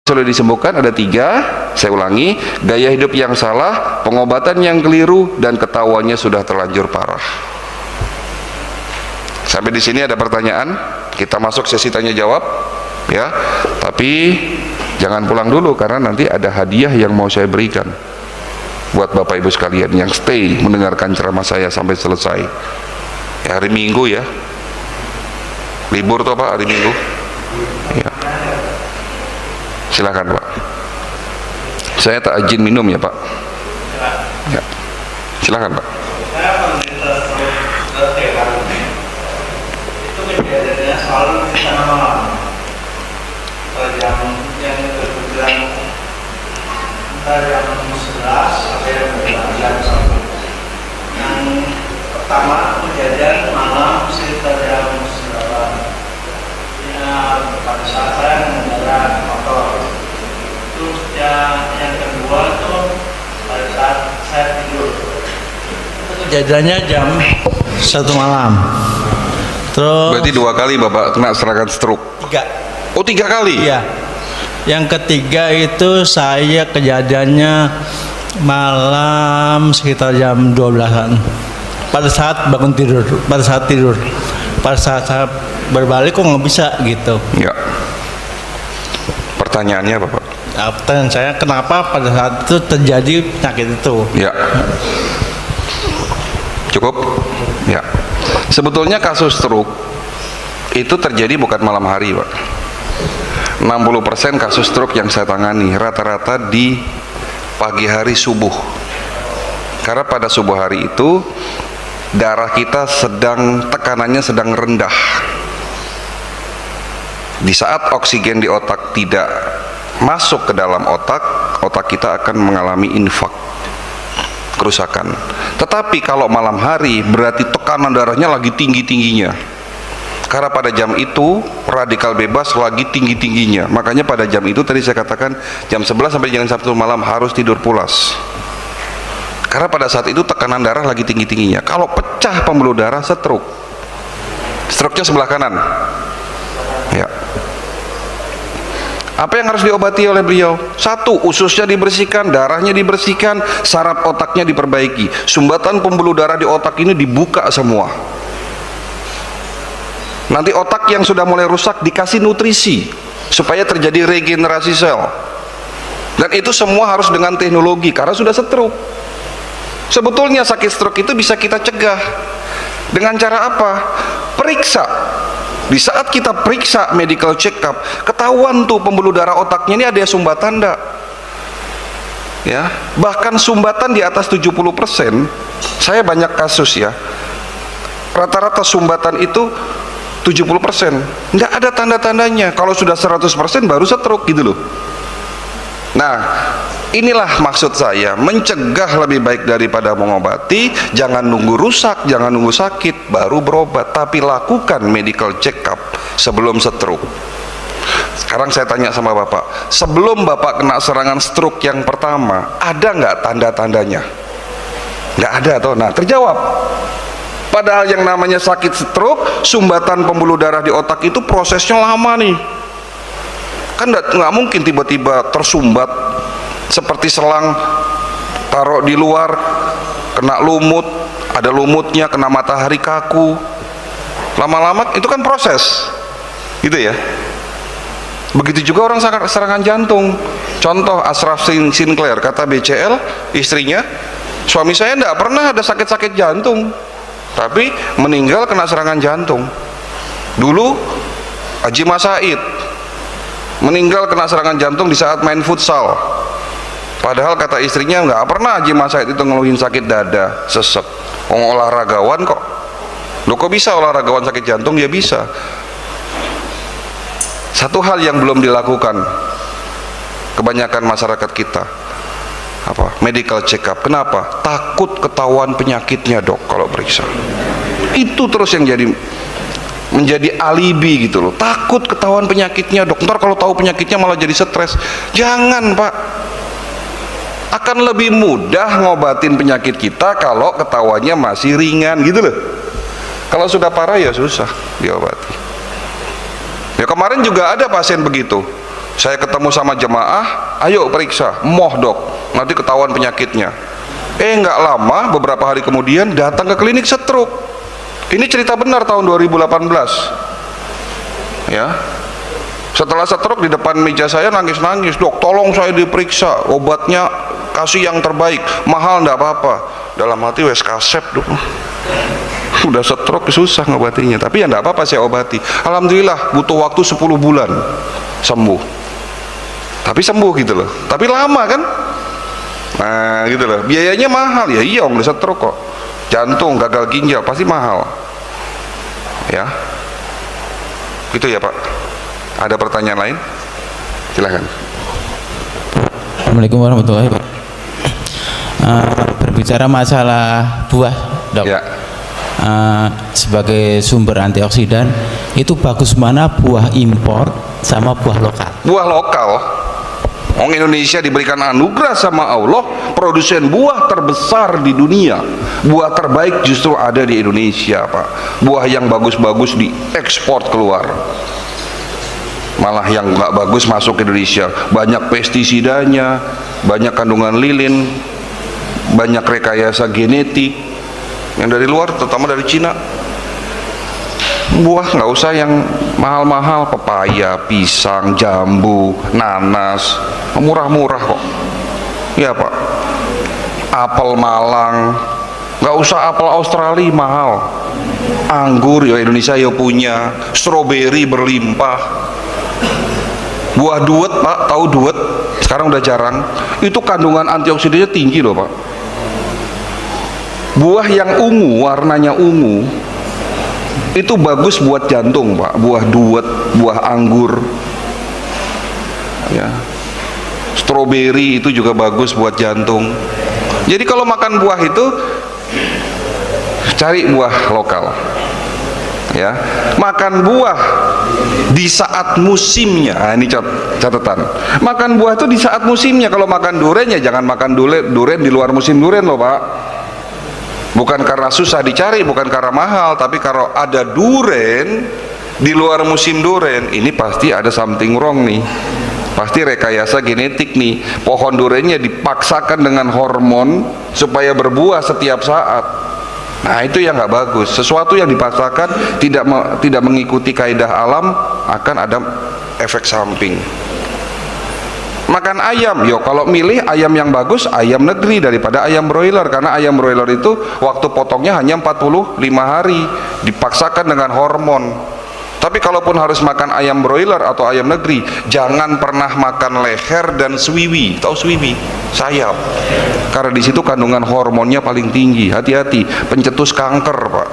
sudah disembuhkan ada 3. Saya ulangi: gaya hidup yang salah, pengobatan yang keliru, dan ketahuannya sudah terlanjur parah. Sampai di sini ada pertanyaan? Kita masuk sesi tanya jawab ya. Tapi jangan pulang dulu, karena nanti ada hadiah yang mau saya berikan buat Bapak Ibu sekalian yang stay mendengarkan ceramah saya sampai selesai ya. Hari Minggu ya, libur tuh Pak, hari Minggu ya. Silakan Pak, saya tak izin minum ya Pak ya. Silakan Pak. Itu kejadiannya selalu di sana malam, yang berbilang entah jam 11 sampai jam 1. Yang pertama kejadian malam sekitar jam 9 ya, pada saat saya mengendarai motor. Terus yang kedua itu pada saat saya tidur. Itu kejadiannya jam 1 malam. Terus Berarti 2 kali Bapak kena serangan stroke? 3. Oh, 3 kali? Iya. Yang ketiga itu saya kejadiannya malam sekitar jam 12-an. Pada saat bangun tidur, pada saat tidur. Pada saat saya berbalik kok nggak bisa gitu. Ya. Pertanyaannya Bapak? Pertanyaan saya, kenapa pada saat itu terjadi penyakit itu? Ya. Cukup? Ya. Sebetulnya kasus stroke itu terjadi bukan malam hari Pak. 60% kasus stroke yang saya tangani rata-rata di pagi hari subuh. Karena pada subuh hari itu darah kita tekanannya sedang rendah. Di saat oksigen di otak tidak masuk ke dalam otak, otak kita akan mengalami infak, kerusakan. Tetapi kalau malam hari berarti tekanan darahnya lagi tinggi-tingginya. Karena pada jam itu radikal bebas lagi tinggi-tingginya. Makanya pada jam itu tadi saya katakan jam 11 sampai jam 1 malam harus tidur pulas. Karena pada saat itu tekanan darah lagi tinggi-tingginya. Kalau pecah pembuluh darah, stroke. Stroke-nya sebelah kanan. Ya. Apa yang harus diobati oleh beliau? 1, ususnya dibersihkan, darahnya dibersihkan, saraf otaknya diperbaiki. Sumbatan pembuluh darah di otak ini dibuka semua. Nanti otak yang sudah mulai rusak dikasih nutrisi supaya terjadi regenerasi sel. Dan itu semua harus dengan teknologi karena sudah stroke. Sebetulnya sakit stroke itu bisa kita cegah dengan cara apa? Periksa. Di saat kita periksa medical check up, ketahuan tuh pembuluh darah otaknya ini ada sumbatan enggak? Ya, bahkan sumbatan di atas 70%. Saya banyak kasus ya. Rata-rata sumbatan itu 70%. Enggak ada tanda-tandanya. Kalau sudah 100% baru stroke gitu loh. Nah, inilah maksud saya, mencegah lebih baik daripada mengobati. Jangan nunggu rusak, jangan nunggu sakit baru berobat, tapi lakukan medical check up sebelum stroke. Sekarang saya tanya sama Bapak, sebelum Bapak kena serangan stroke yang pertama, ada nggak tanda-tandanya? Nggak ada toh. Nah, terjawab. Padahal yang namanya sakit stroke, sumbatan pembuluh darah di otak itu prosesnya lama nih. Kan nggak mungkin tiba-tiba tersumbat seperti selang taruh di luar, kena lumut, ada lumutnya, kena matahari kaku. Lama-lama itu kan proses, gitu ya. Begitu juga orang serangan jantung. Contoh Ashraf Sinclair, kata BCL istrinya, suami saya tidak pernah ada sakit-sakit jantung, tapi meninggal kena serangan jantung. Dulu Haji Mas Said meninggal kena serangan jantung di saat main futsal. Padahal kata istrinya nggak pernah Haji Mas Said itu ngeluhin sakit dada, sesek. Olahragawan kok. Loh, kok bisa olahragawan sakit jantung? Ya bisa. Satu hal yang belum dilakukan kebanyakan masyarakat kita, apa? Medical check up. Kenapa? Takut ketahuan penyakitnya dok kalau periksa. Itu terus yang menjadi alibi gitu loh. Takut ketahuan penyakitnya dok, ntar kalau tahu penyakitnya malah jadi stres. Jangan Pak, akan lebih mudah ngobatin penyakit kita kalau ketahuannya masih ringan gitu loh. Kalau sudah parah ya susah diobati. Ya kemarin juga ada pasien begitu, Saya ketemu sama jemaah, ayo periksa, moh dok, nanti ketahuan penyakitnya. Nggak lama, beberapa hari kemudian datang ke klinik stroke. Ini cerita benar tahun 2018. Ya, setelah stroke di depan meja saya nangis-nangis, dok tolong saya diperiksa, obatnya kasih yang terbaik, mahal nggak apa-apa. Dalam hati wes kasep dok, udah stroke susah ngobatinya, tapi ya nggak apa-apa saya obati. Alhamdulillah butuh waktu 10 bulan sembuh. Tapi sembuh gitu loh, tapi lama kan. Nah gitu loh, biayanya mahal ya. Iya udah stroke kok, jantung, gagal ginjal pasti mahal ya. Gitu ya Pak. Ada pertanyaan lain? Silahkan. Assalamualaikum warahmatullahi wabarakatuh. Berbicara masalah buah dok Ya. Sebagai sumber antioksidan, itu bagus mana buah impor sama buah lokal? Buah lokal, orang Indonesia diberikan anugerah sama Allah, produsen buah terbesar di dunia. Buah terbaik justru ada di Indonesia Pak. Buah yang bagus-bagus diekspor keluar, malah yang nggak bagus masuk ke Indonesia. Banyak pestisidanya, banyak kandungan lilin, banyak rekayasa genetik yang dari luar, terutama dari Cina. Buah nggak usah yang mahal-mahal, pepaya, pisang, jambu, nanas, murah-murah kok ya Pak. Apel Malang, nggak usah apel Australia mahal. Anggur ya Indonesia ya punya, stroberi berlimpah. Buah duet Pak, tahu duet? Sekarang udah jarang. Itu kandungan antioksidannya tinggi loh Pak. Buah yang ungu, warnanya ungu, itu bagus buat jantung Pak. Buah duet, buah anggur ya, stroberi itu juga bagus buat jantung. Jadi kalau makan buah itu cari buah lokal ya. Makan buah di saat musimnya. Nah, ini catatan. Makan buah itu di saat musimnya. Kalau makan durian ya jangan makan durian di luar musim durian loh Pak. Bukan karena susah dicari, bukan karena mahal, tapi kalau ada durian di luar musim durian, ini pasti ada something wrong nih. Pasti rekayasa genetik nih. Pohon duriannya dipaksakan dengan hormon supaya berbuah setiap saat. Nah itu yang nggak bagus. Sesuatu yang dipaksakan tidak mengikuti kaidah alam akan ada efek samping. Makan ayam, yo kalau milih ayam yang bagus ayam negeri daripada ayam broiler, karena ayam broiler itu waktu potongnya hanya 45 hari, dipaksakan dengan hormon. Tapi kalaupun harus makan ayam broiler atau ayam negeri, jangan pernah makan leher dan swiwi. Tahu swiwi? Sayap. Karena di situ kandungan hormonnya paling tinggi. Hati-hati, pencetus kanker Pak.